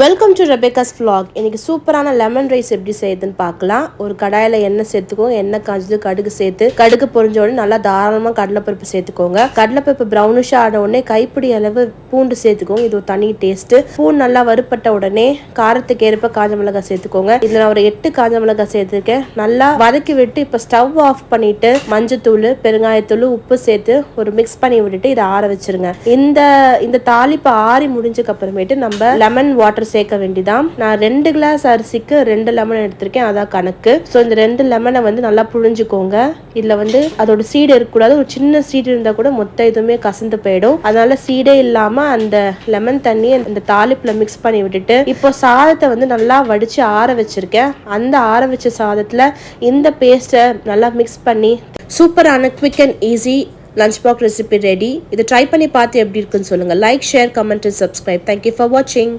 Welcome to ரெபேக்காஸ் vlog. இன்னைக்கு சூப்பரான lemon rice எப்படி செய்யுதுன்னு பார்க்கலாம். ஒரு கடாயில எண்ணெய் சேர்த்துக்கோங்க. எண்ணெய் காஞ்சது கடுகு சேர்த்து கடுகு பொரிஞ்ச உடனே நல்லா தாராளமா கடலைப்பருப்பு சேர்த்துக்கோங்க. கடலைப்பருப்பு ப்ரௌனிஷ் ஆன உடனே கைப்பிடி அளவு பூண்டு சேர்த்துக்கோங்க. இது ஒரு தனி டேஸ்ட். பூண்டு நல்லா வறுப்பட்ட உடனே காரத்துக்கு ஏற்ப காஞ்ச மிளகாய் சேர்த்துக்கோங்க. இதுல நான் ஒரு 8 காஞ்ச மிளகாய் சேர்த்துருக்கேன். நல்லா வதக்கி விட்டு இப்ப ஸ்டவ் ஆஃப் பண்ணிட்டு மஞ்சத்தூள், பெருங்காயத்தூள், உப்பு சேர்த்து ஒரு மிக்ஸ் பண்ணி விட்டுட்டு இதை ஆற வச்சிருங்க. இந்த தாளிப்பு ஆறி முடிஞ்சதுக்கு அப்புறமேட்டு நம்ம லெமன் வாட்டர் சேர்க்க வேண்டியதான். நான் 2 கிளாஸ் அரிசிக்கு 2 லெமன் எடுத்திருக்கேன், அதான் கணக்கு. ஸோ இந்த 2 லெமனை நல்லா புழிஞ்சுக்கோங்க. இதுல அதோட சீடு இருக்கக்கூடாது. ஒரு சின்ன சீடு இருந்தா கூட மொத்த இதுவுமே கசந்து போயிடும். அதனால சீடே இல்லாம அந்த லெமன் தண்ணியை இந்த தாளிப்புல மிக்ஸ் பண்ணி விட்டுட்டு இப்போ சாதத்தை நல்லா வடிச்சு ஆற வச்சிருக்கேன். அந்த ஆற வச்ச சாதத்துல இந்த பேஸ்ட்டை நல்லா மிக்ஸ் பண்ணி சூப்பரான quick and easy lunch box recipe ready. இதை ட்ரை பண்ணி பார்த்து எப்படி இருக்குன்னு சொல்லுங்க. Like, share, comment and subscribe. Thank you for வாட்சிங்.